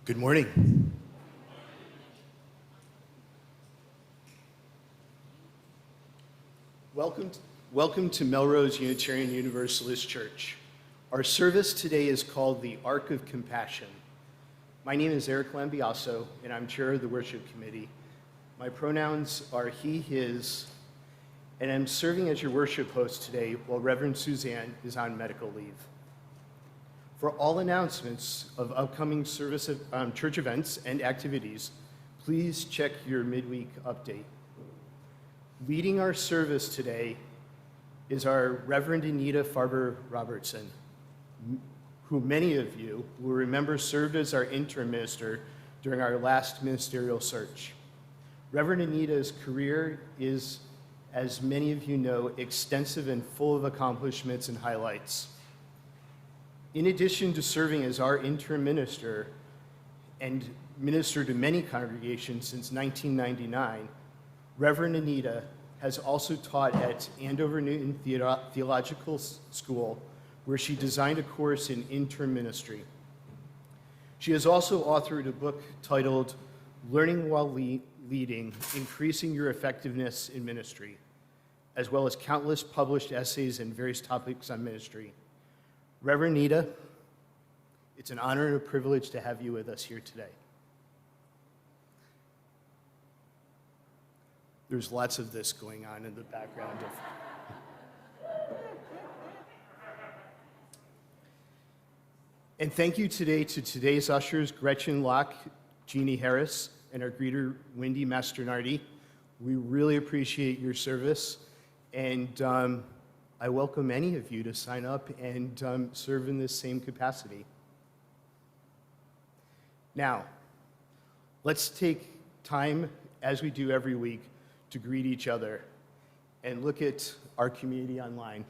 Good morning. Welcome to Melrose Unitarian Universalist Church. Our service today is called the Ark of Compassion. My name is Eric Lambiaso, and I'm chair of the worship committee. My pronouns are he, his, and I'm serving as your worship host today while Reverend Suzanne is on medical leave. For all announcements of upcoming church events and activities, please check your midweek update. Leading our service today is our Reverend Anita Farber Robertson, who many of you will remember served as our interim minister during our last ministerial search. Reverend Anita's career is, as many of you know, extensive and full of accomplishments and highlights. In addition to serving as our interim minister and ministered to many congregations since 1999, Reverend Anita has also taught at Andover Newton Theological School, where she designed a course in interim ministry. She has also authored a book titled Learning While Leading, Increasing Your Effectiveness in Ministry, as well as countless published essays and various topics on ministry. Reverend Anita, it's an honor and a privilege to have you with us here today. There's lots of this going on in the background. And thank you today to today's ushers, Gretchen Locke, Jeannie Harris, and our greeter, Wendy Masternardi. We really appreciate your service, and I welcome any of you to sign up and serve in this same capacity. Now, let's take time, as we do every week, to greet each other and look at our community online.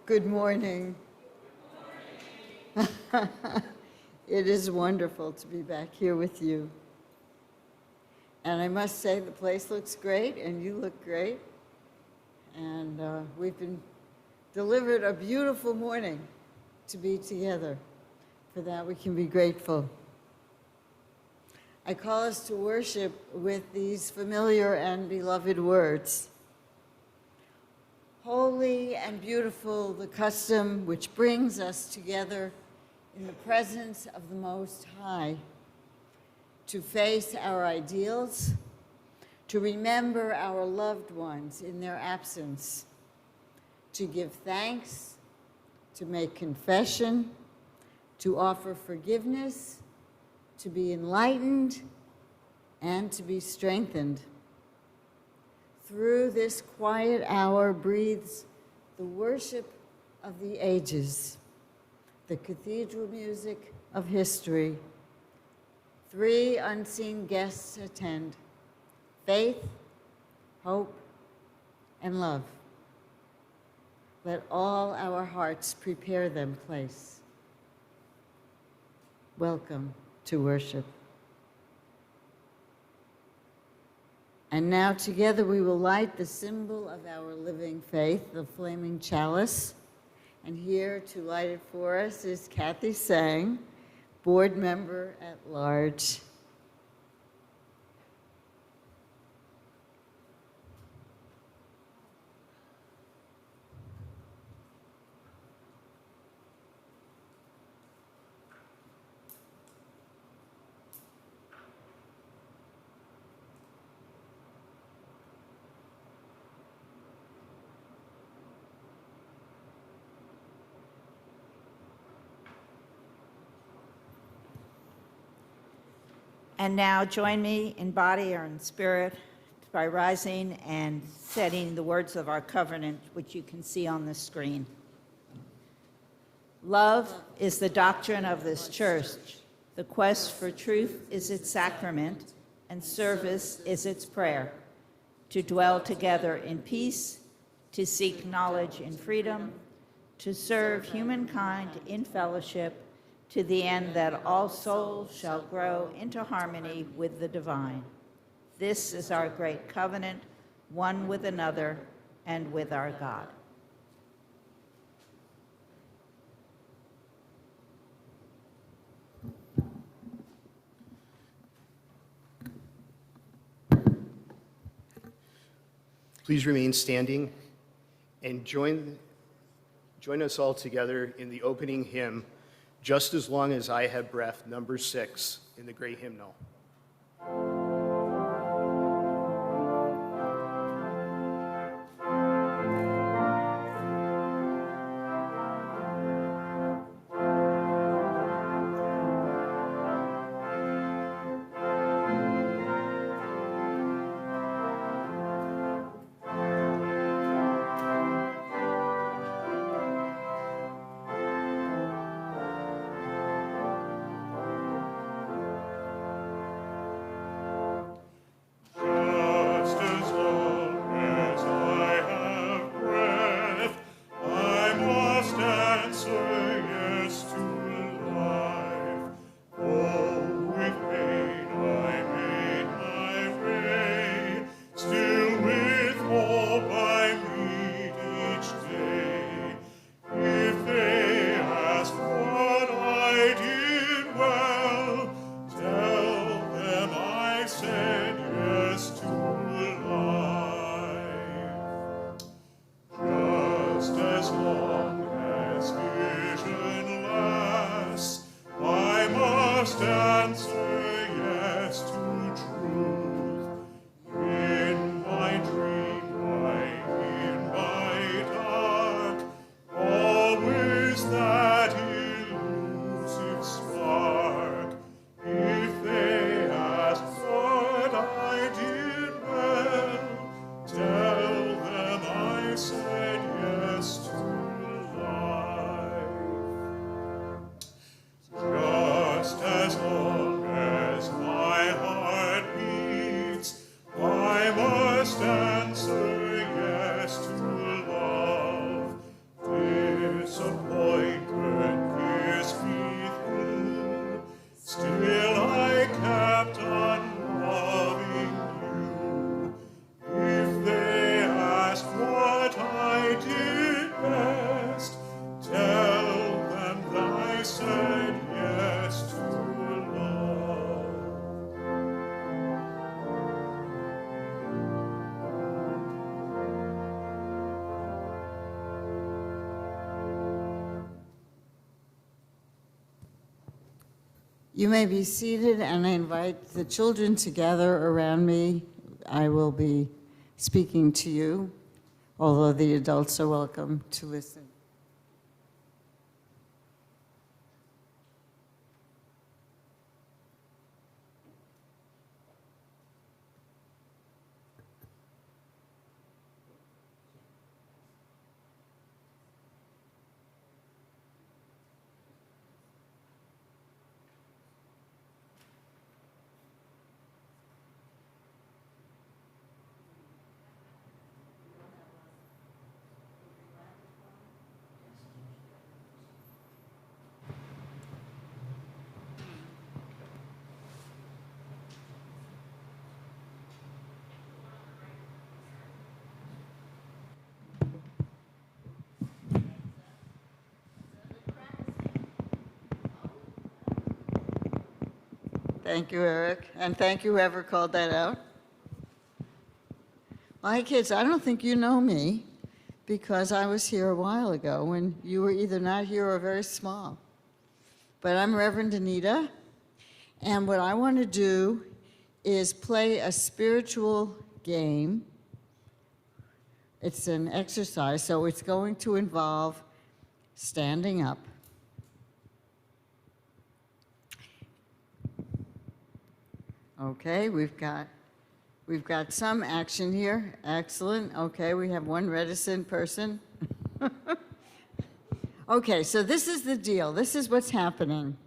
Good morning. It is wonderful to be back here with you. And I must say the place looks great and you look great. And we've been delivered a beautiful morning to be together. For that we can be grateful. I call us to worship with these familiar and beloved words. Holy and beautiful the custom which brings us together in the presence of the Most High, to face our ideals, to remember our loved ones in their absence, to give thanks, to make confession, to offer forgiveness, to be enlightened, and to be strengthened. Through this quiet hour breathes the worship of the ages, the cathedral music of history. Three unseen guests attend: faith, hope, and love. Let all our hearts prepare them place. Welcome to worship. And now together we will light the symbol of our living faith, the Flaming Chalice. And here to light it for us is Kathy Sang, board member at large. And now join me in body or in spirit by rising and setting the words of our covenant, which you can see on the screen. Love is the doctrine of this church. The quest for truth is its sacrament, and service is its prayer. To dwell together in peace, to seek knowledge in freedom, to serve humankind in fellowship, to the end that all souls shall grow into harmony with the divine. This is our great covenant, one with another and with our God. Please remain standing and join us all together in the opening hymn, Just as Long as I Have Breath, number 6 in the great hymnal. You may be seated, and I invite the children to gather around me. I will be speaking to you, although the adults are welcome to listen. Thank you, Eric, and thank you whoever called that out. Well, hi, kids, I don't think you know me because I was here a while ago when you were either not here or very small. But I'm Reverend Anita, and what I want to do is play a spiritual game. It's an exercise, so it's going to involve standing up. . Okay, we've got some action here. Excellent. Okay, we have one reticent person. Okay, so this is the deal. This is what's happening.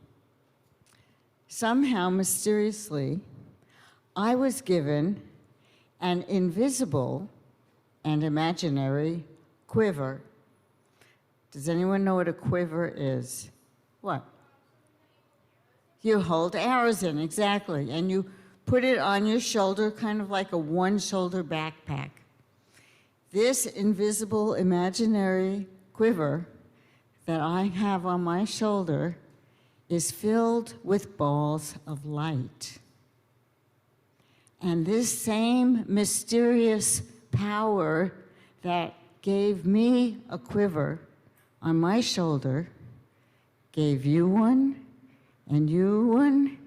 Somehow, mysteriously, I was given an invisible and imaginary quiver. Does anyone know what a quiver is? What? You hold arrows in, exactly, and you put it on your shoulder, kind of like a one-shoulder backpack. This invisible imaginary quiver that I have on my shoulder is filled with balls of light. And this same mysterious power that gave me a quiver on my shoulder gave you one, and you one,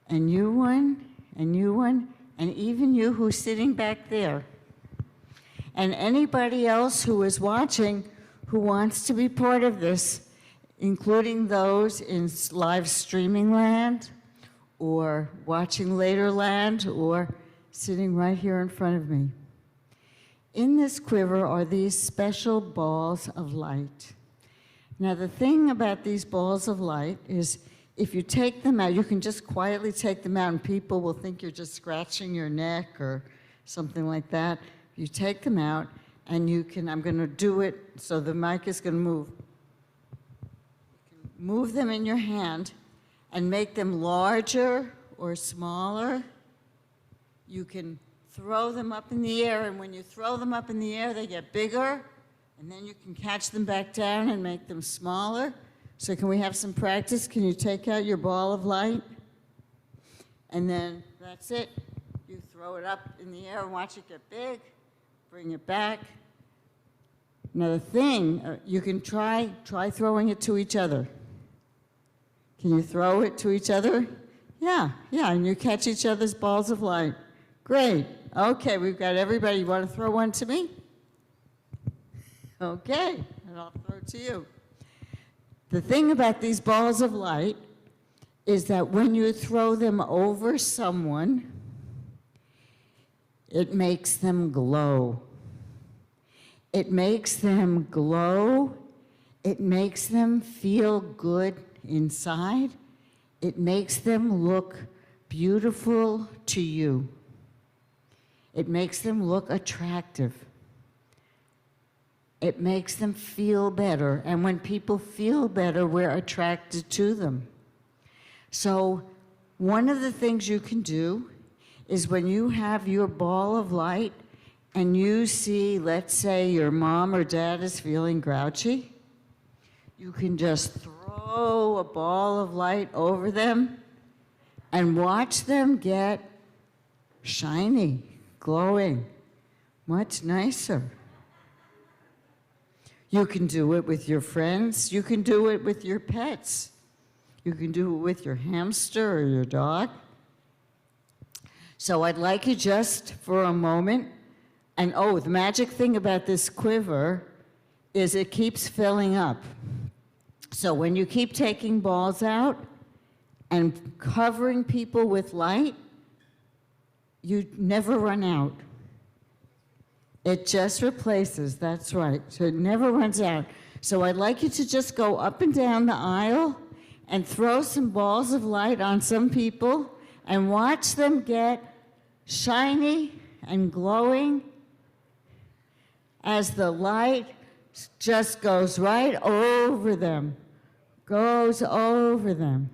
and you one, and you one, and even you who's sitting back there. And anybody else who is watching who wants to be part of this, including those in live streaming land, or watching later land, or sitting right here in front of me. In this quiver are these special balls of light. Now, the thing about these balls of light is if you take them out, you can just quietly take them out and people will think you're just scratching your neck or something like that. You take them out and you can, I'm going to do it so the mic is going to move. You can move them in your hand and make them larger or smaller. You can throw them up in the air, and when you throw them up in the air, they get bigger, and then you can catch them back down and make them smaller. So can we have some practice? Can you take out your ball of light? And then that's it. You throw it up in the air and watch it get big, bring it back. Another thing, you can try throwing it to each other. Can you throw it to each other? Yeah, and you catch each other's balls of light. Great. Okay, we've got everybody. You want to throw one to me? Okay, and I'll throw it to you. The thing about these balls of light is that when you throw them over someone, it makes them glow. It makes them glow. It makes them feel good inside. It makes them look beautiful to you. It makes them look attractive. It makes them feel better. And when people feel better, we're attracted to them. So one of the things you can do is when you have your ball of light and you see, let's say, your mom or dad is feeling grouchy, you can just throw a ball of light over them and watch them get shiny, glowing, much nicer. You can do it with your friends. You can do it with your pets. You can do it with your hamster or your dog. So I'd like you just for a moment, and the magic thing about this quiver is it keeps filling up. So when you keep taking balls out and covering people with light, you never run out. It just replaces, that's right. So it never runs out. So I'd like you to just go up and down the aisle and throw some balls of light on some people and watch them get shiny and glowing as the light just goes right over them, goes over them.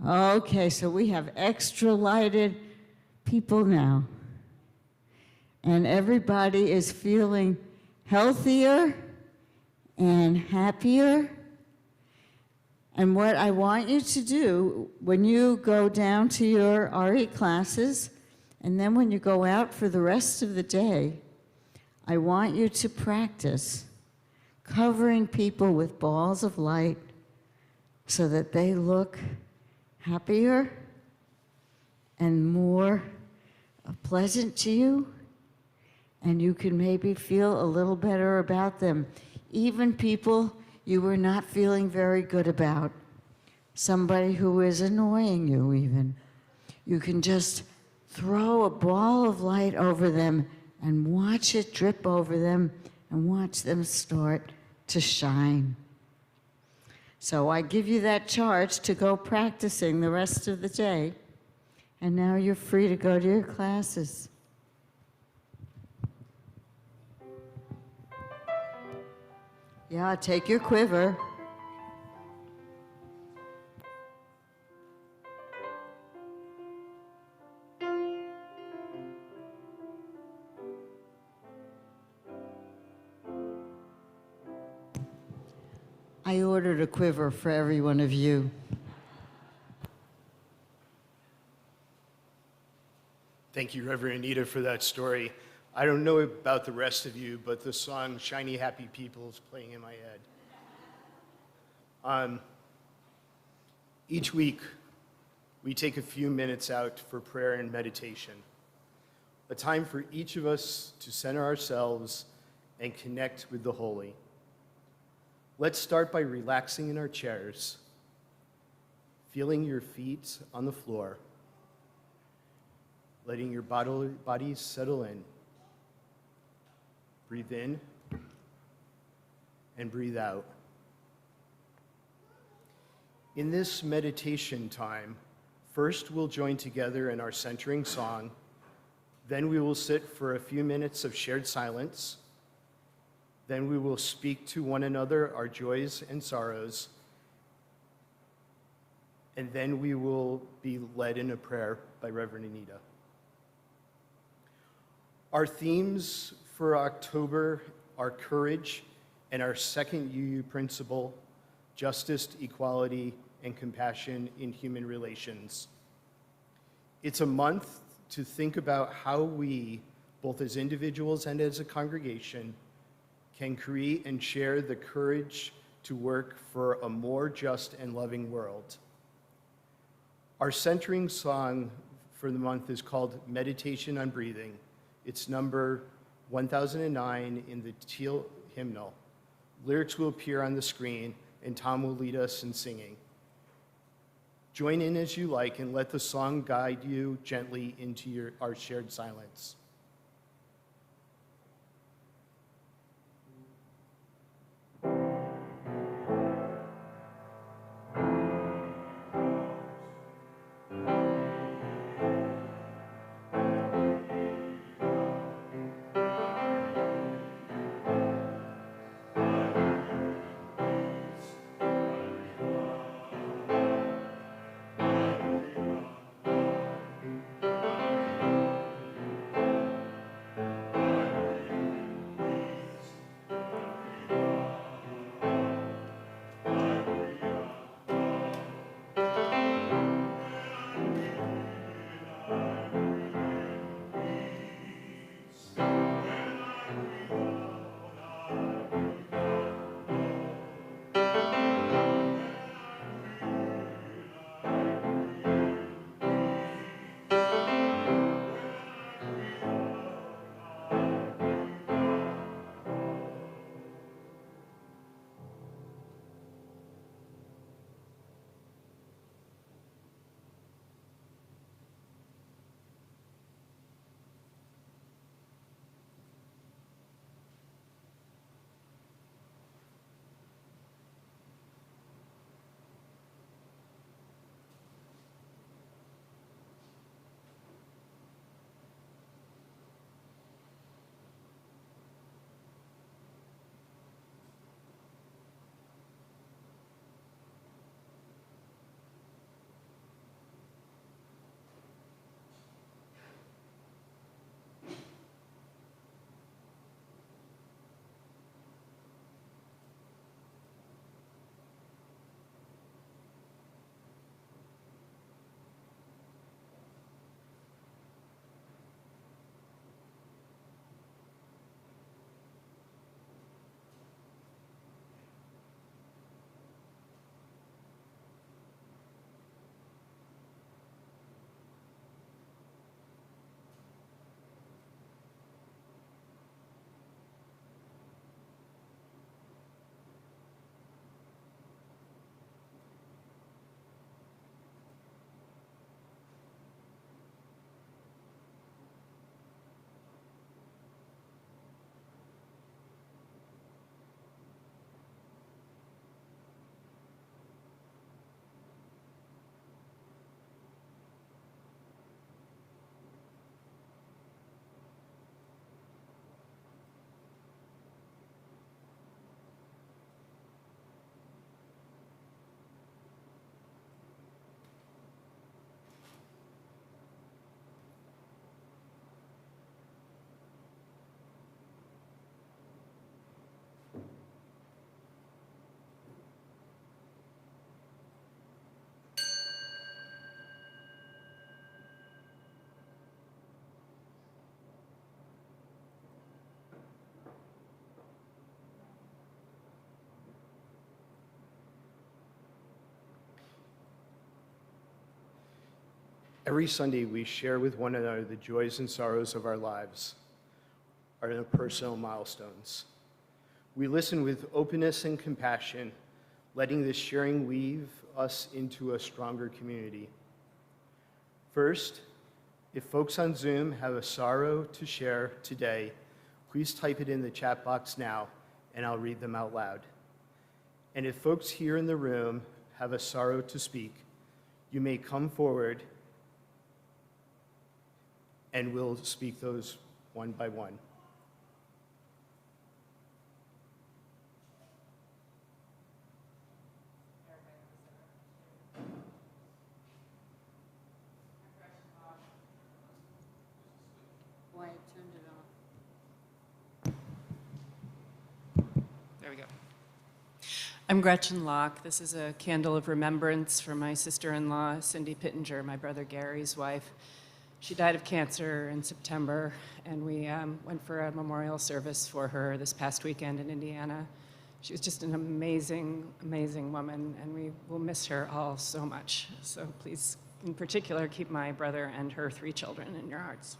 Okay, so we have extra lighted people now. And everybody is feeling healthier and happier. And what I want you to do when you go down to your RE classes, and then when you go out for the rest of the day, I want you to practice covering people with balls of light so that they look happier and more pleasant to you, and you can maybe feel a little better about them. Even people you were not feeling very good about, somebody who is annoying you even. You can just throw a ball of light over them and watch it drip over them and watch them start to shine. So I give you that charge to go practicing the rest of the day. And now you're free to go to your classes. Yeah, take your quiver. I ordered a quiver for every one of you. Thank you, Reverend Anita, for that story. I don't know about the rest of you, but the song Shiny Happy People is playing in my head. Each week, we take a few minutes out for prayer and meditation, a time for each of us to center ourselves and connect with the holy. Let's start by relaxing in our chairs, feeling your feet on the floor, letting your body settle in. Breathe in and breathe out. In this meditation time, first we'll join together in our centering song. Then we will sit for a few minutes of shared silence. Then we will speak to one another our joys and sorrows. And then we will be led in a prayer by Reverend Anita. Our themes for October are courage and our second UU principle, justice, equality, and compassion in human relations. It's a month to think about how we, both as individuals and as a congregation, can create and share the courage to work for a more just and loving world. Our centering song for the month is called Meditation on Breathing. It's number 1009 in the Teal hymnal. Lyrics will appear on the screen, and Tom will lead us in singing. Join in as you like, and let the song guide you gently into our shared silence. Every Sunday, we share with one another the joys and sorrows of our lives, our personal milestones. We listen with openness and compassion, letting this sharing weave us into a stronger community. First, if folks on Zoom have a sorrow to share today, please type it in the chat box now, and I'll read them out loud. And if folks here in the room have a sorrow to speak, you may come forward and we'll speak those one by one. Why I turned it off. There we go. I'm Gretchen Locke. This is a candle of remembrance for my sister-in-law, Cindy Pittenger, my brother Gary's wife. She died of cancer in September, and we went for a memorial service for her this past weekend in Indiana. She was just an amazing, amazing woman, and we will miss her all so much. So please, in particular, keep my brother and her 3 children in your hearts.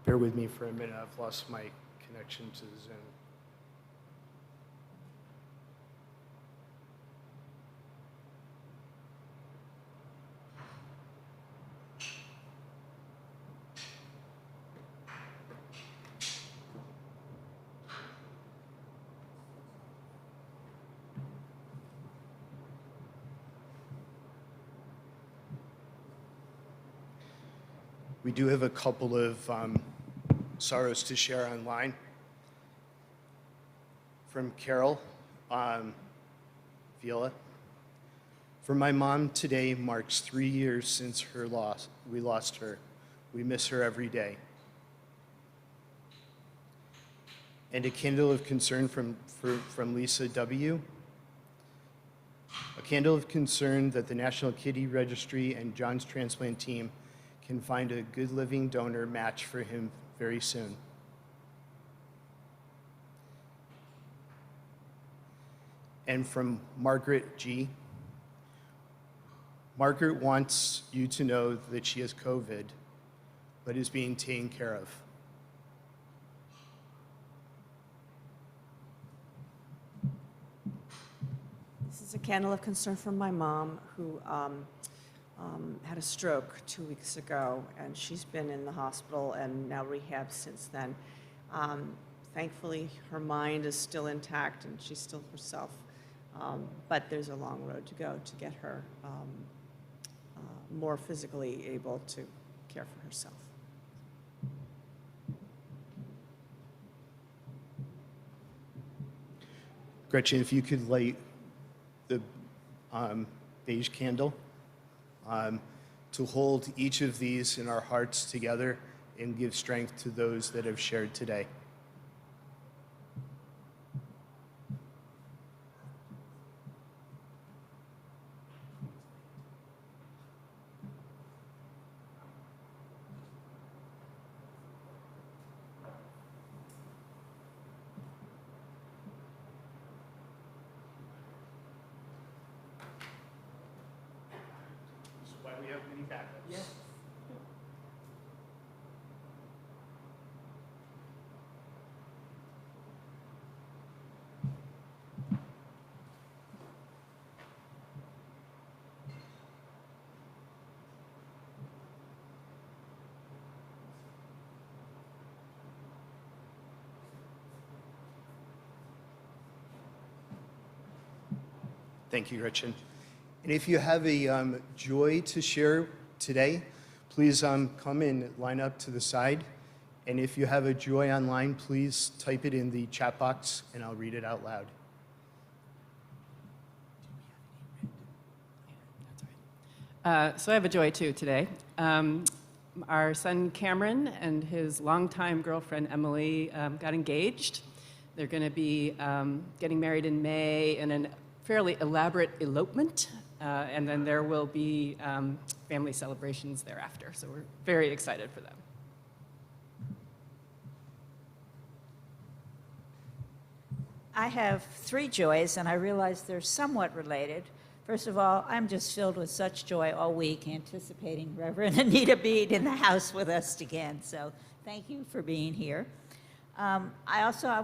Bear with me for a minute. I've lost my connection to Zoom. We do have a couple of sorrows to share online. From Carol, Viola. For my mom, today marks 3 years since her loss. We lost her. We miss her every day. And a candle of concern from Lisa W. A candle of concern that the National Kidney Registry and John's transplant team can find a good living donor match for him very soon. And from Margaret G. Margaret wants you to know that she has COVID, but is being taken care of. This is a candle of concern from my mom, who had a stroke 2 weeks ago, and she's been in the hospital and now rehab since then. Thankfully, her mind is still intact and she's still herself, but there's a long road to go to get her more physically able to care for herself. Gretchen, if you could light the beige candle to hold each of these in our hearts together and give strength to those that have shared today. Why we have many backups. Yeah. Thank you, Gretchen. And if you have a joy to share today, please come and line up to the side. And if you have a joy online, please type it in the chat box and I'll read it out loud. So I have a joy too today. Our son Cameron and his longtime girlfriend Emily got engaged. They're going to be getting married in May in a fairly elaborate elopement, and then there will be family celebrations thereafter. So we're very excited for them. I have three joys, and I realize they're somewhat related. First of all, I'm just filled with such joy all week, anticipating Reverend Anita being in the house with us again. So thank you for being here. I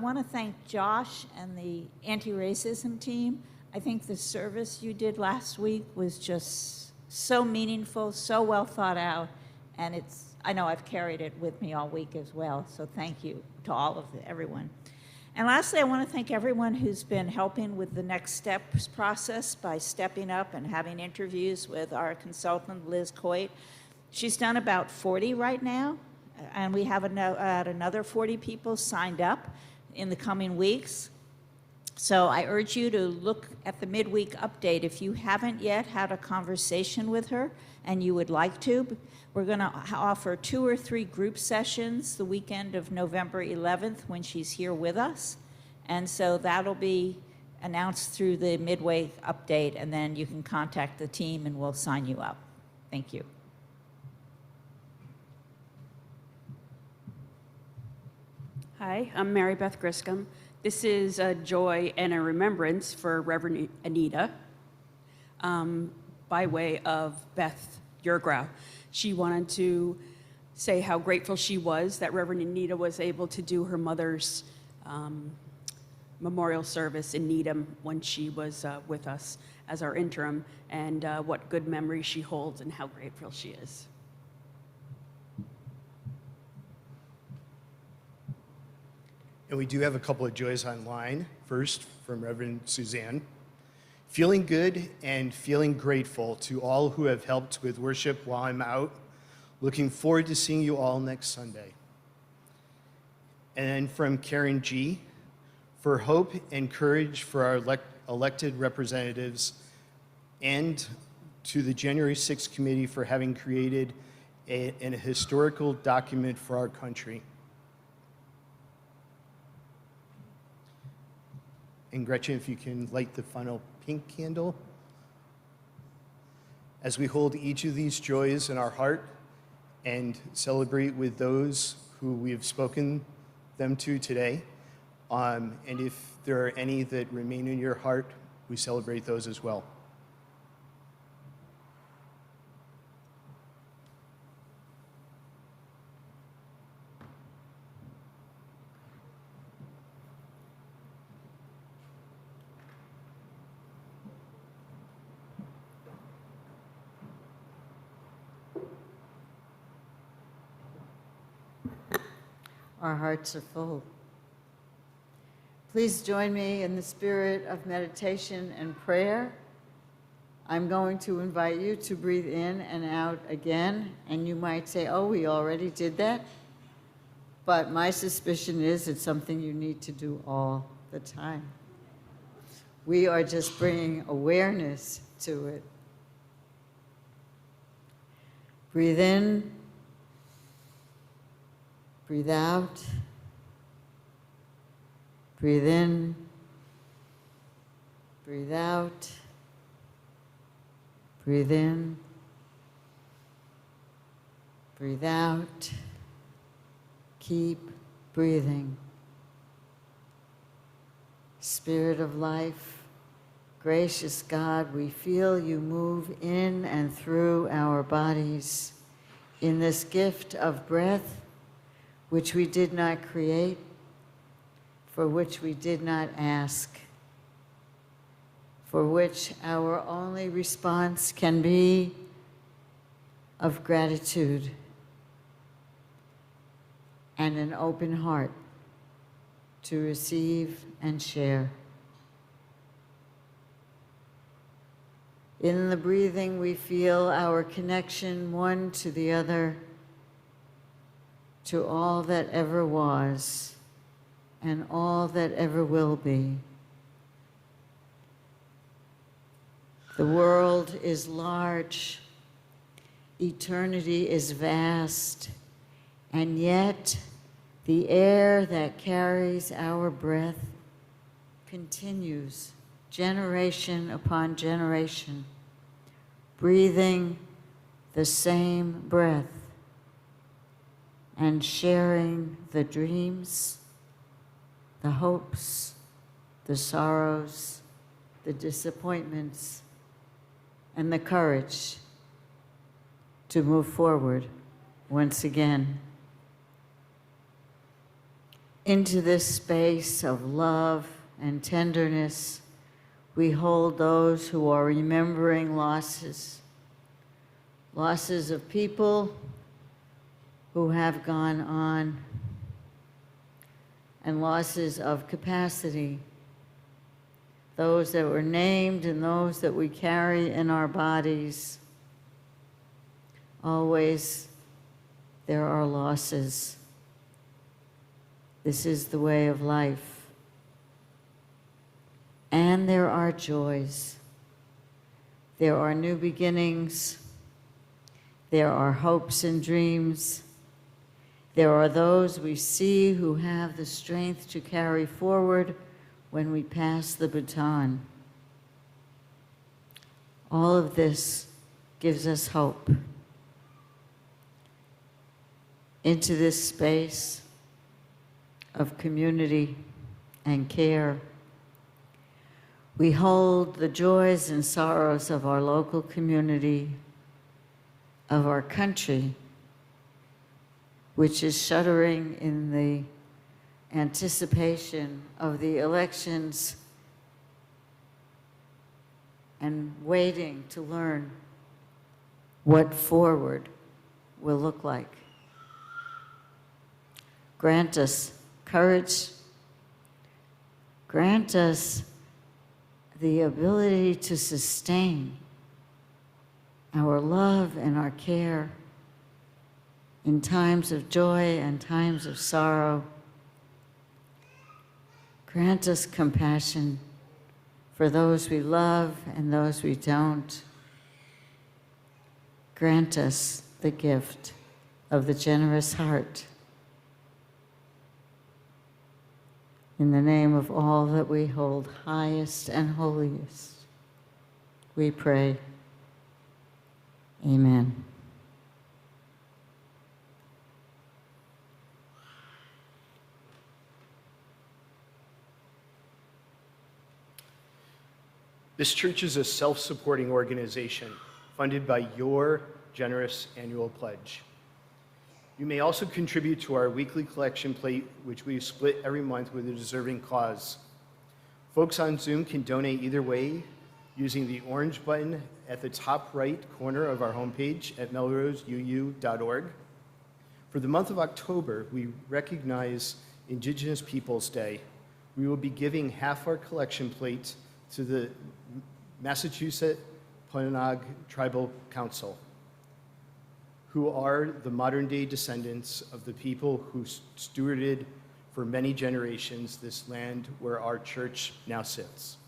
want to thank Josh and the anti-racism team. I think the service you did last week was just so meaningful, so well thought out, and I know I've carried it with me all week as well. So thank you to everyone. And lastly, I want to thank everyone who's been helping with the next steps process by stepping up and having interviews with our consultant, Liz Coit. She's done about 40 right now, and we have another 40 people signed up in the coming weeks. So I urge you to look at the midweek update if you haven't yet had a conversation with her and you would like to. We're going to offer 2 or 3 group sessions the weekend of November 11th when she's here with us. And so that'll be announced through the midweek update, and then you can contact the team and we'll sign you up. Thank you. Hi, I'm Mary Beth Griscom. This is a joy and a remembrance for Reverend Anita by way of Beth Yergrau. She wanted to say how grateful she was that Reverend Anita was able to do her mother's memorial service in Needham when she was with us as our interim, and what good memories she holds and how grateful she is. And we do have a couple of joys online. First, from Reverend Suzanne. Feeling good and feeling grateful to all who have helped with worship while I'm out. Looking forward to seeing you all next Sunday. And then from Karen G. For hope and courage for our elected representatives, and to the January 6th committee for having created a historical document for our country. And Gretchen, if you can light the final pink candle. As we hold each of these joys in our heart and celebrate with those who we have spoken them to today, and if there are any that remain in your heart, we celebrate those as well. Our hearts are full. Please join me in the spirit of meditation and prayer. I'm going to invite you to breathe in and out again, and you might say, oh, we already did that. But my suspicion is it's something you need to do all the time. We are just bringing awareness to it. Breathe in. Breathe out. Breathe in. Breathe out. Breathe in. Breathe out. Keep breathing. Spirit of life, gracious God, we feel you move in and through our bodies in this gift of breath, which we did not create, for which we did not ask, for which our only response can be of gratitude and an open heart to receive and share. In the breathing, we feel our connection one to the other, to all that ever was and all that ever will be. The world is large, eternity is vast, and yet the air that carries our breath continues generation upon generation, breathing the same breath and sharing the dreams, the hopes, the sorrows, the disappointments, and the courage to move forward once again into this space of love and tenderness. We hold those who are remembering losses of people who have gone on, and losses of capacity, those that were named and those that we carry in our bodies. Always there are losses. This is the way of life. And there are joys. There are new beginnings. There are hopes and dreams. There are those we see who have the strength to carry forward when we pass the baton. All of this gives us hope. Into this space of community and care, we hold the joys and sorrows of our local community, of our country, which is shuddering in the anticipation of the elections and waiting to learn what forward will look like. Grant us courage. Grant us the ability to sustain our love and our care in times of joy and times of sorrow. Grant us compassion for those we love and those we don't. Grant us the gift of the generous heart. In the name of all that we hold highest and holiest, we pray. Amen. This church is a self-supporting organization funded by your generous annual pledge. You may also contribute to our weekly collection plate, which we split every month with a deserving cause. Folks on Zoom can donate either way using the orange button at the top right corner of our homepage at melroseuu.org. For the month of October, we recognize Indigenous Peoples Day. We will be giving half our collection plate to the Massachusetts Punahou Tribal Council, who are the modern-day descendants of the people who stewarded for many generations this land where our church now sits.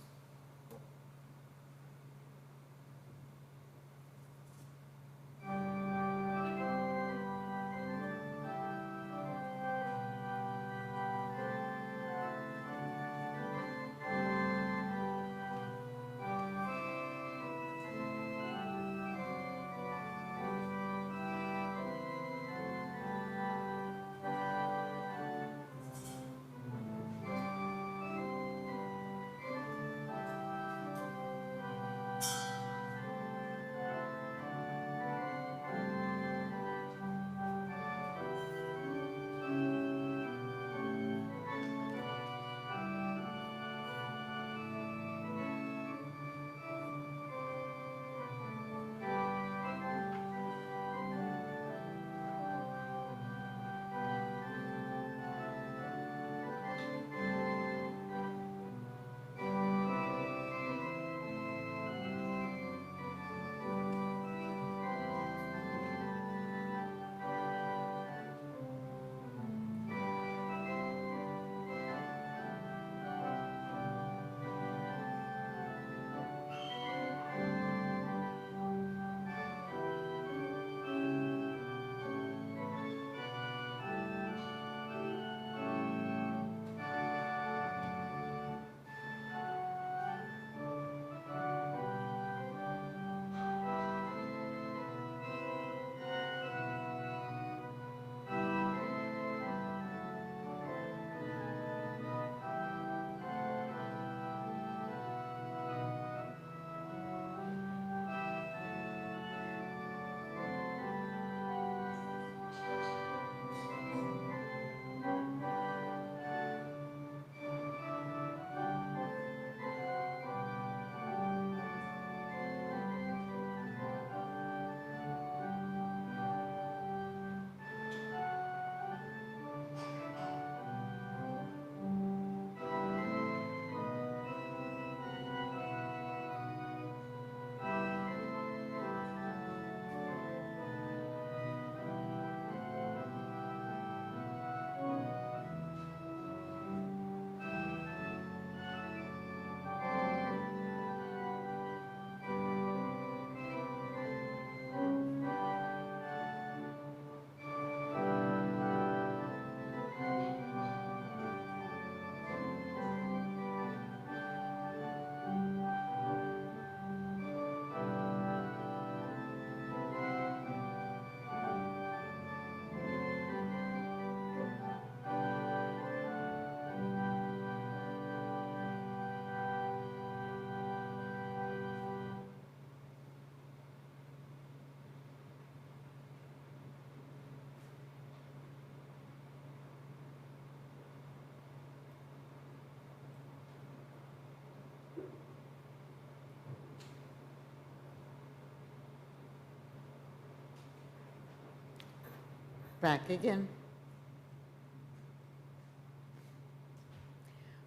back again.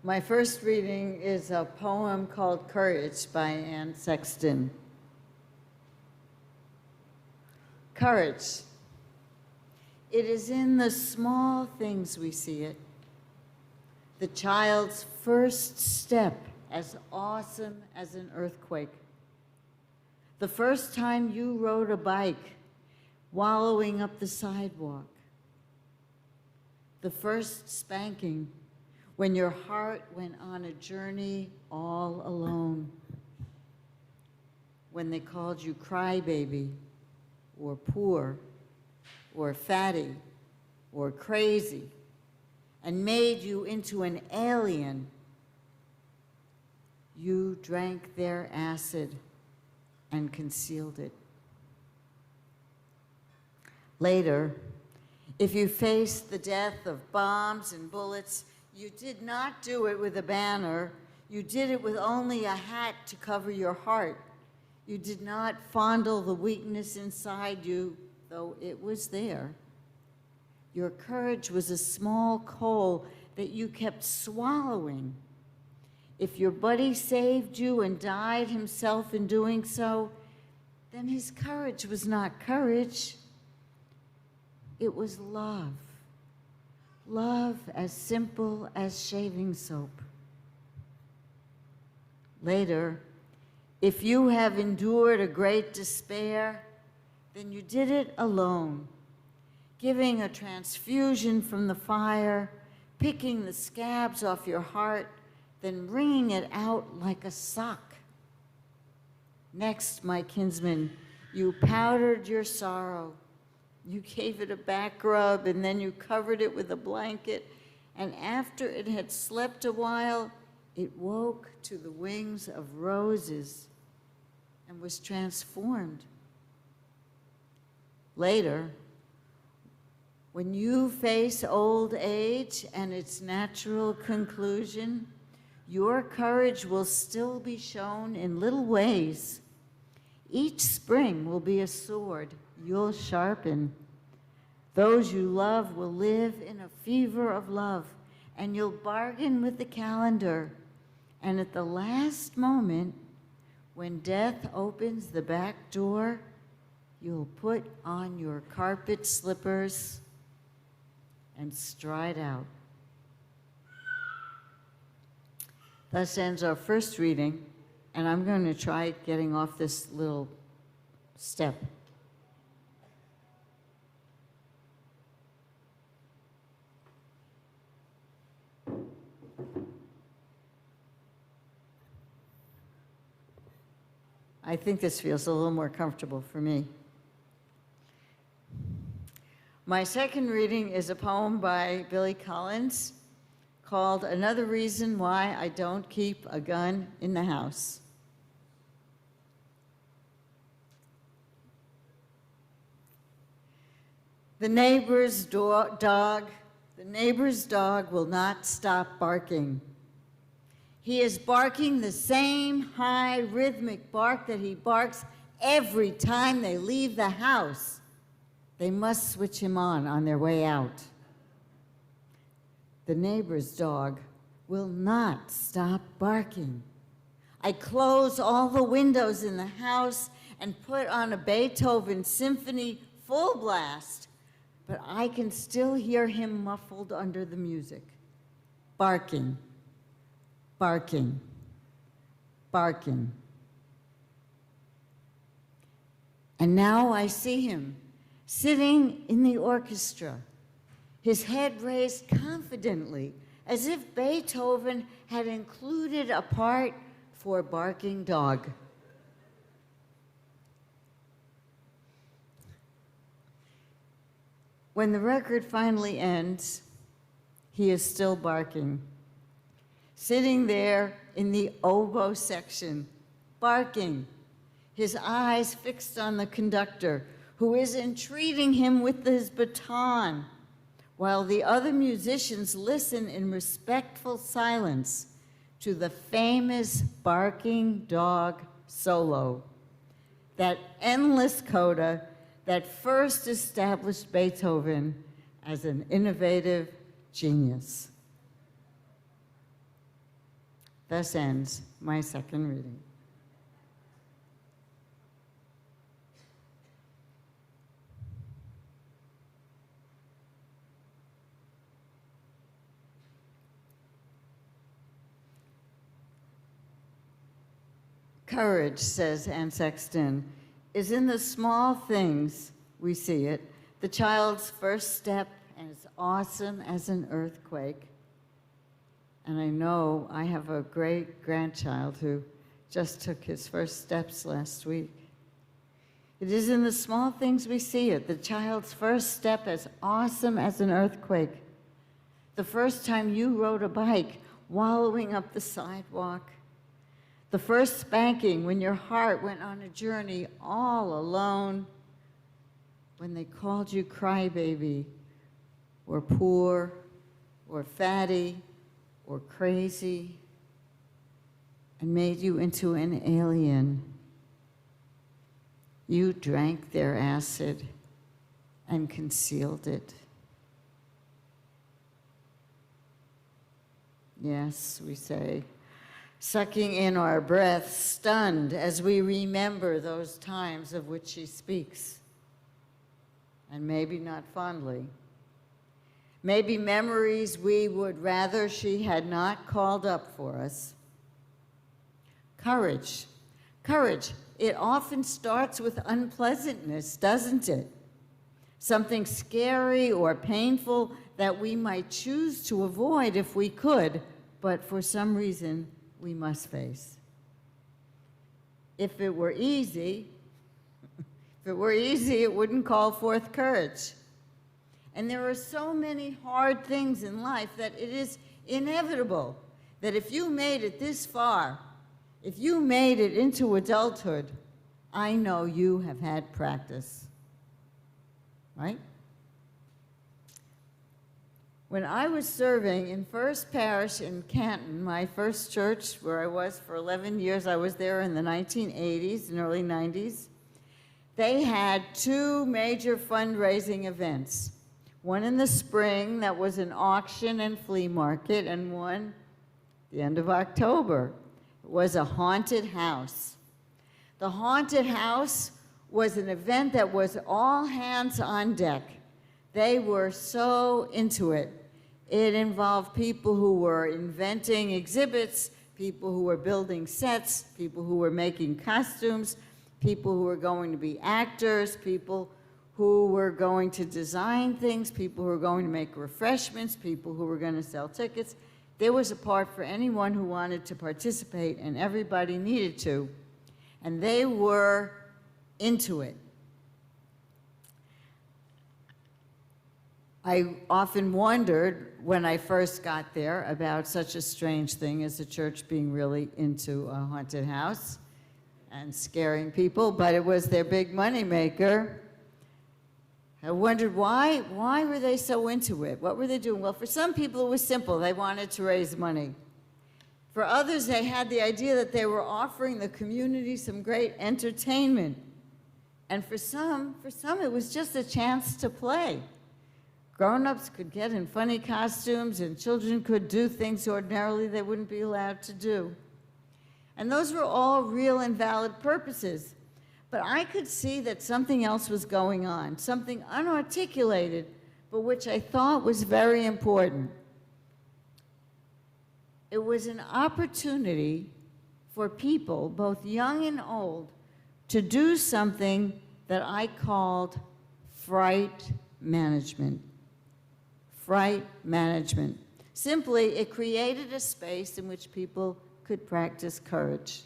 My first reading is a poem called Courage by Anne Sexton. Courage. It is in the small things we see it. The child's first step, as awesome as an earthquake. The first time you rode a bike, wallowing up the sidewalk. The first spanking, when your heart went on a journey all alone. When they called you crybaby, or poor, or fatty, or crazy, and made you into an alien. You drank their acid and concealed it. Later, if you faced the death of bombs and bullets, you did not do it with a banner. You did it with only a hat to cover your heart. You did not fondle the weakness inside you, though it was there. Your courage was a small coal that you kept swallowing. If your buddy saved you and died himself in doing so, then his courage was not courage. It was love. Love as simple as shaving soap. Later, if you have endured a great despair, then you did it alone, giving a transfusion from the fire, picking the scabs off your heart, then wringing it out like a sock. Next, my kinsman, you powdered your sorrow. You gave it a back rub, and then you covered it with a blanket, and after it had slept a while, it woke to the wings of roses and was transformed. Later, when you face old age and its natural conclusion, your courage will still be shown in little ways. Each spring will be a sword you'll sharpen. Those you love will live in a fever of love, and you'll bargain with the calendar. And at the last moment, when death opens the back door, you'll put on your carpet slippers and stride out. Thus ends our first reading, and I'm going to try getting off this little step. I think this feels a little more comfortable for me. My second reading is a poem by Billy Collins called Another Reason Why I Don't Keep a Gun in the House. The neighbor's dog will not stop barking. He is barking the same high rhythmic bark that he barks every time they leave the house. They must switch him on their way out. The neighbor's dog will not stop barking. I close all the windows in the house and put on a Beethoven symphony full blast, but I can still hear him muffled under the music, barking, barking, barking. And now I see him sitting in the orchestra, his head raised confidently, as if Beethoven had included a part for barking dog. When the record finally ends, he is still barking, sitting there in the oboe section, barking, his eyes fixed on the conductor, who is entreating him with his baton, while the other musicians listen in respectful silence to the famous barking dog solo, that endless coda that first established Beethoven as an innovative genius. Thus ends my second reading. Courage, says Anne Sexton, is in the small things we see it. The child's first step, as awesome as an earthquake. And I know I have a great-grandchild who just took his first steps last week. It is in the small things we see it. The child's first step, as awesome as an earthquake. The first time you rode a bike, wallowing up the sidewalk. The first spanking when your heart went on a journey all alone. When they called you crybaby, or poor, or fatty, or crazy, and made you into an alien. You drank their acid and concealed it. Yes, we say, sucking in our breath, stunned as we remember those times of which she speaks. And maybe not fondly. Maybe memories we would rather she had not called up for us. Courage. Courage. It often starts with unpleasantness, doesn't it? Something scary or painful that we might choose to avoid if we could, but for some reason we must face. If it were easy, it wouldn't call forth courage. And there are so many hard things in life that it is inevitable that if you made it this far, if you made it into adulthood, I know you have had practice, right? When I was serving in First Parish in Canton, my first church where I was for 11 years, I was there in the 1980s and early 90s, they had two major fundraising events. One in the spring that was an auction and flea market, and one the end of October. It was a haunted house. The haunted house was an event that was all hands on deck. They were so into it. It involved people who were inventing exhibits, people who were building sets, people who were making costumes, people who were going to be actors, people who were going to design things, people who were going to make refreshments, people who were going to sell tickets. There was a part for anyone who wanted to participate, and everybody needed to. And they were into it. I often wondered when I first got there about such a strange thing as a church being really into a haunted house and scaring people, but it was their big money maker. I wondered why were they so into it? What were they doing? Well, for some people it was simple. They wanted to raise money. For others, they had the idea that they were offering the community some great entertainment. And for some it was just a chance to play. Grown-ups could get in funny costumes, and children could do things ordinarily they wouldn't be allowed to do. And those were all real and valid purposes. But I could see that something else was going on, something unarticulated, but which I thought was very important. It was an opportunity for people, both young and old, to do something that I called fright management. Fright management. Simply, it created a space in which people could practice courage.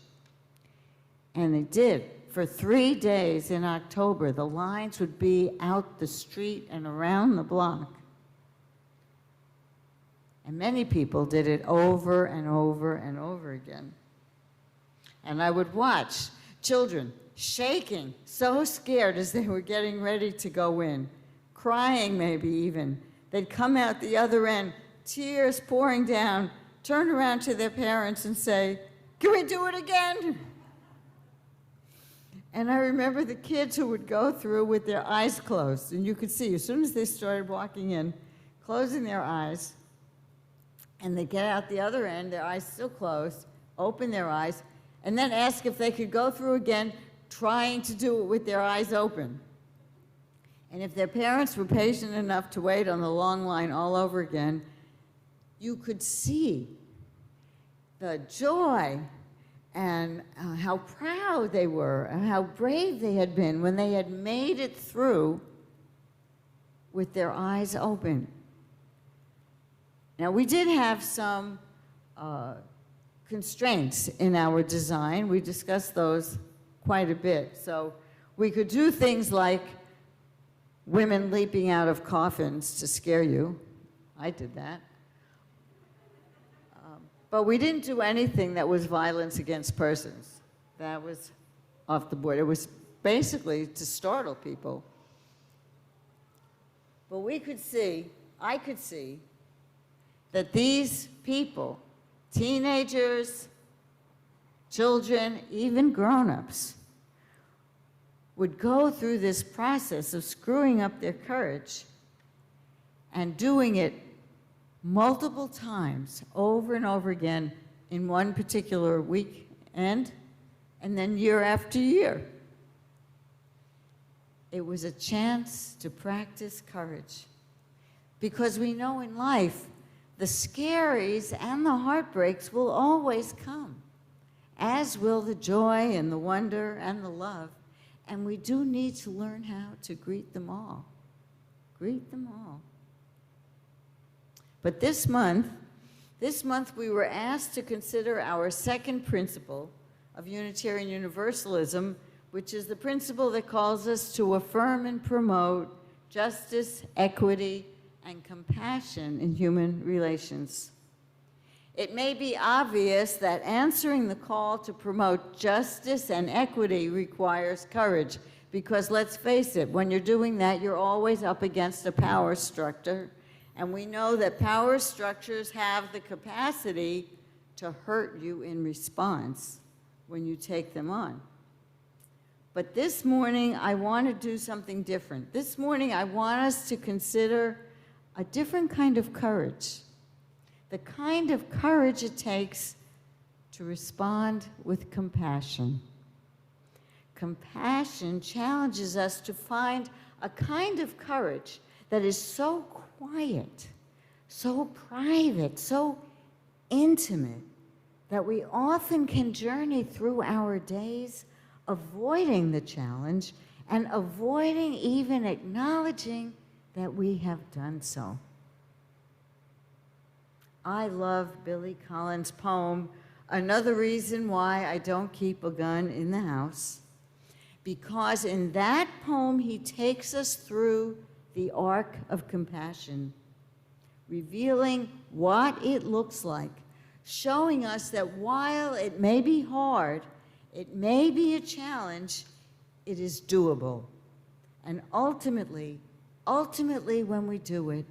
And they did. For 3 days in October, the lines would be out the street and around the block. And many people did it over and over and over again. And I would watch children shaking, so scared as they were getting ready to go in, crying maybe even. They'd come out the other end, tears pouring down, turn around to their parents and say, "Can we do it again?" And I remember the kids who would go through with their eyes closed, and you could see as soon as they started walking in, closing their eyes, and they get out the other end, their eyes still closed, open their eyes, and then ask if they could go through again, trying to do it with their eyes open. And if their parents were patient enough to wait on the long line all over again, you could see the joy and how proud they were and how brave they had been when they had made it through with their eyes open. Now, we did have some constraints in our design. We discussed those quite a bit. So we could do things like women leaping out of coffins to scare you. I did that. But we didn't do anything that was violence against persons. That was off the board. It was basically to startle people. But we could see, I could see, that these people, teenagers, children, even grown-ups, would go through this process of screwing up their courage and doing it multiple times, over and over again, in one particular weekend, and then year after year. It was a chance to practice courage. Because we know in life, the scaries and the heartbreaks will always come, as will the joy and the wonder and the love. And we do need to learn how to greet them all. Greet them all. But this month we were asked to consider our second principle of Unitarian Universalism, which is the principle that calls us to affirm and promote justice, equity, and compassion in human relations. It may be obvious that answering the call to promote justice and equity requires courage, because let's face it, when you're doing that, you're always up against a power structure. And we know that power structures have the capacity to hurt you in response when you take them on. But this morning, I want to do something different. This morning, I want us to consider a different kind of courage, the kind of courage it takes to respond with compassion. Compassion challenges us to find a kind of courage that is so quiet, so private, so intimate, that we often can journey through our days avoiding the challenge and avoiding even acknowledging that we have done so. I love Billy Collins' poem, Another Reason Why I Don't Keep a Gun in the House, because in that poem he takes us through the arc of compassion, revealing what it looks like, showing us that while it may be hard, it may be a challenge, it is doable. And ultimately, when we do it,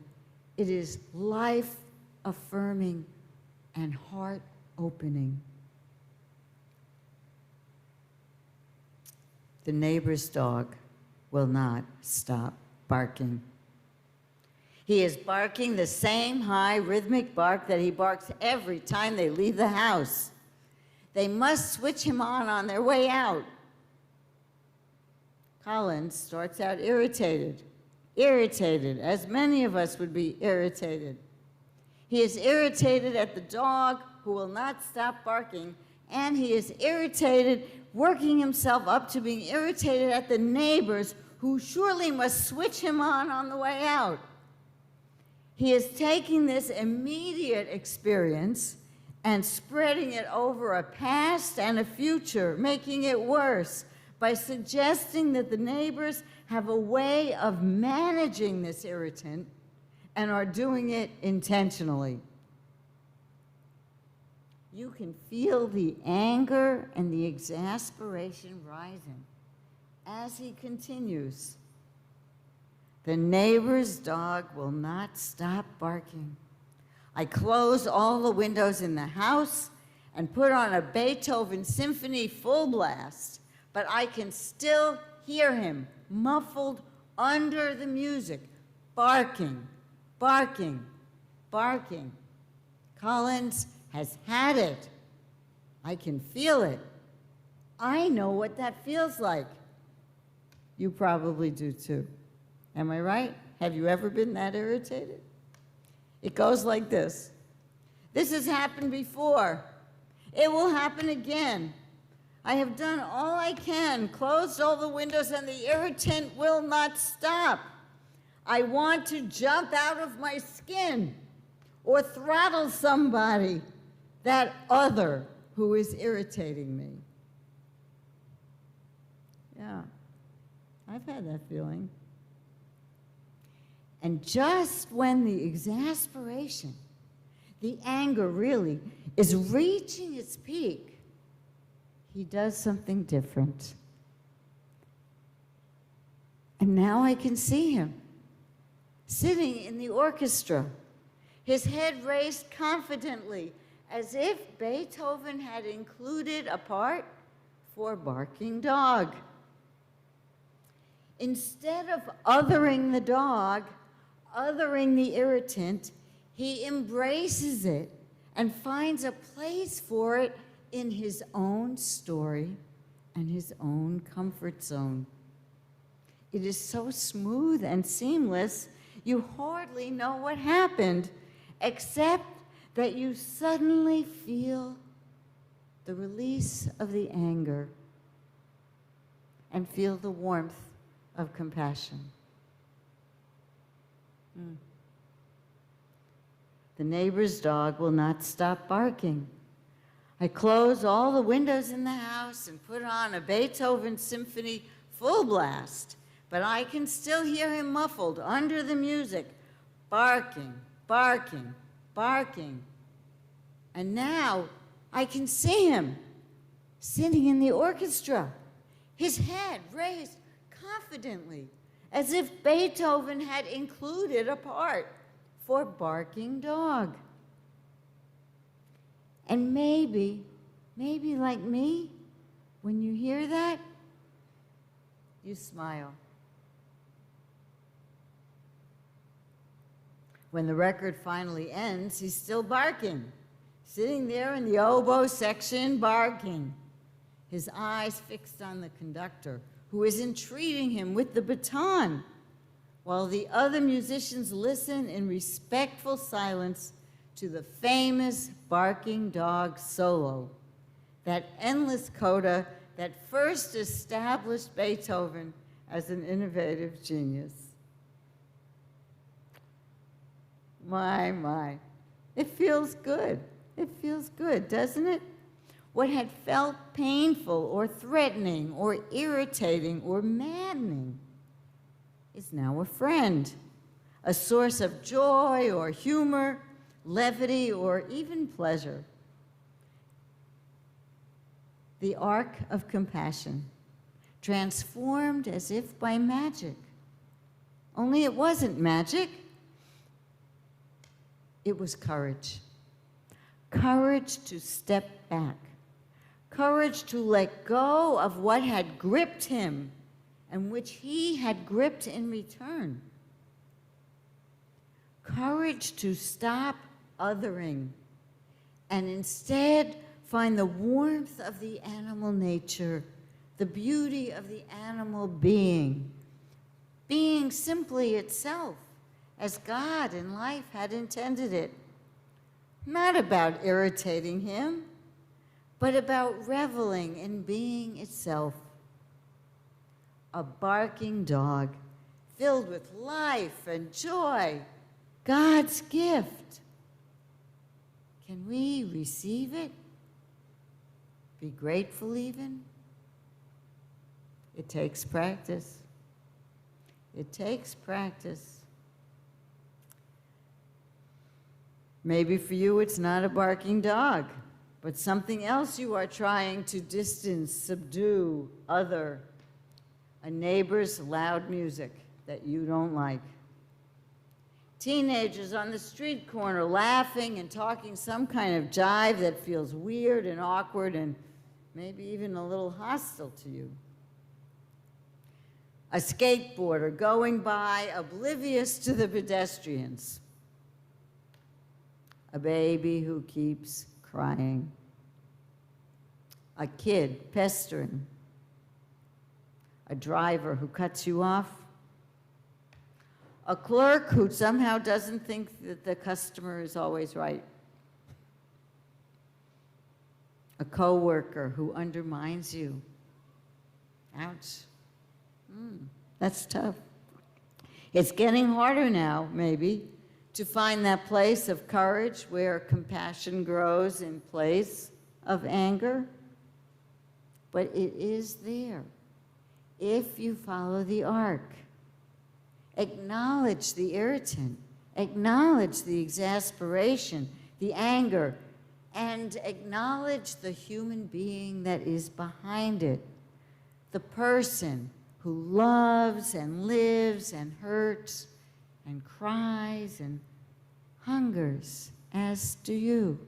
it is life-affirming and heart-opening. The neighbor's dog will not stop barking. He is barking the same high rhythmic bark that he barks every time they leave the house. They must switch him on their way out. Collins starts out irritated, as many of us would be irritated. He is irritated at the dog who will not stop barking, and he is irritated, working himself up to being irritated at the neighbors who surely must switch him on the way out. He is taking this immediate experience and spreading it over a past and a future, making it worse by suggesting that the neighbors have a way of managing this irritant and are doing it intentionally. You can feel the anger and the exasperation rising as he continues. The neighbor's dog will not stop barking. I close all the windows in the house and put on a Beethoven symphony full blast, but I can still hear him muffled under the music, barking, barking, barking. Collins has had it. I can feel it. I know what that feels like. You probably do too. Am I right? Have you ever been that irritated? It goes like this. This has happened before. It will happen again. I have done all I can, closed all the windows, and the irritant will not stop. I want to jump out of my skin or throttle somebody, that other who is irritating me. Yeah, I've had that feeling. And just when the exasperation, the anger really is reaching its peak, he does something different. And now I can see him sitting in the orchestra, his head raised confidently, as if Beethoven had included a part for barking dog. Instead of othering the dog, othering the irritant, he embraces it and finds a place for it in his own story and his own comfort zone. It is so smooth and seamless, you hardly know what happened, except that you suddenly feel the release of the anger and feel the warmth of compassion. The neighbor's dog will not stop barking. I close all the windows in the house and put on a Beethoven symphony full blast, but I can still hear him muffled under the music, barking, barking, barking. And now I can see him sitting in the orchestra, his head raised confidently, as if Beethoven had included a part for barking dog. And maybe like me, when you hear that, you smile. When the record finally ends, he's still barking, sitting there in the oboe section, barking, his eyes fixed on the conductor, who is entreating him with the baton, while the other musicians listen in respectful silence to the famous barking dog solo, that endless coda that first established Beethoven as an innovative genius. My, it feels good. It feels good, doesn't it? What had felt painful or threatening or irritating or maddening is now a friend, a source of joy or humor, levity, or even pleasure. The arc of compassion, transformed as if by magic. Only it wasn't magic. It was courage. Courage to step back. Courage to let go of what had gripped him and which he had gripped in return. Courage to stop othering and instead find the warmth of the animal nature, the beauty of the animal being simply itself, as God in life had intended it. Not about irritating him, but about reveling in being itself. A barking dog filled with life and joy, God's gift. Can we receive it? Be grateful even? It takes practice. It takes practice. Maybe for you it's not a barking dog, but something else you are trying to distance, subdue, other. A neighbor's loud music that you don't like. Teenagers on the street corner laughing and talking some kind of jive that feels weird and awkward and maybe even a little hostile to you. A skateboarder going by oblivious to the pedestrians. A baby who keeps crying. A kid pestering. A driver who cuts you off. A clerk who somehow doesn't think that the customer is always right. A coworker who undermines you. Ouch. That's tough. It's getting harder now, maybe, to find that place of courage where compassion grows in place of anger. But it is there if you follow the arc. Acknowledge the irritant, acknowledge the exasperation, the anger, and acknowledge the human being that is behind it, the person who loves and lives and hurts and cries and hungers, as do you.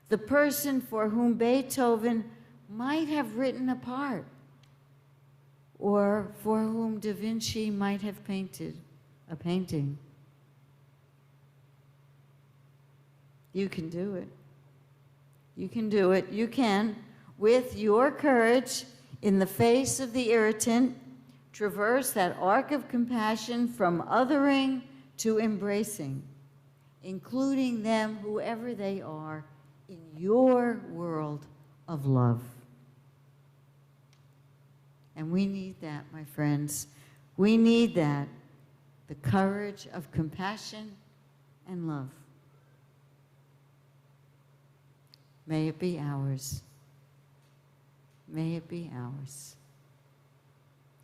The person for whom Beethoven might have written a part, or for whom Da Vinci might have painted a painting. You can do it. You can do it. You can, with your courage, in the face of the irritant, traverse that arc of compassion from othering to embracing, including them, whoever they are, in your world of love. And we need that, my friends. We need that, the courage of compassion and love. May it be ours. May it be ours.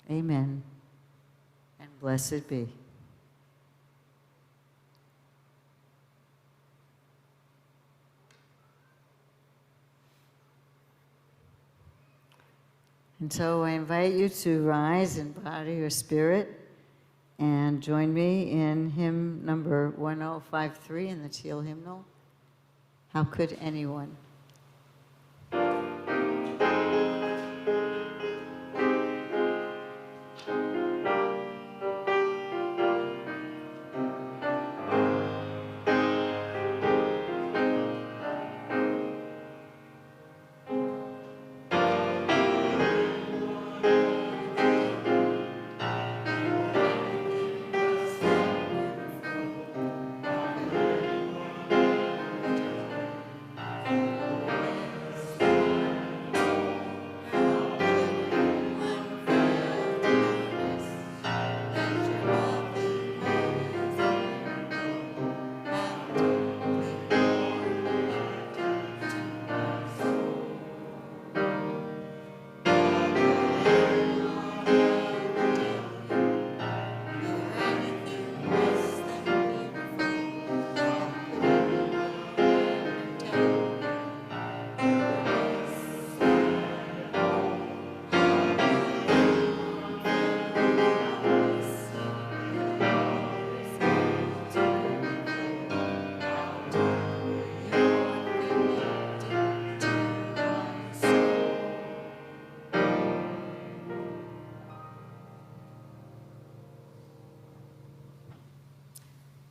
Amen. And blessed be. And so I invite you to rise in body or spirit and join me in hymn number 1053 in the Teal hymnal. How could anyone?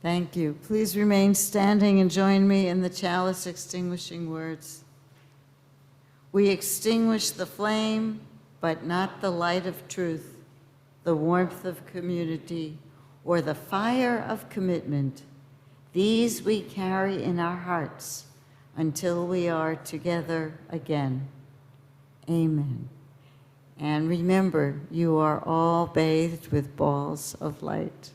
Thank you. Please remain standing and join me in the chalice extinguishing words. We extinguish the flame, but not the light of truth, the warmth of community, or the fire of commitment. These we carry in our hearts until we are together again. Amen. And remember, you are all bathed with balls of light.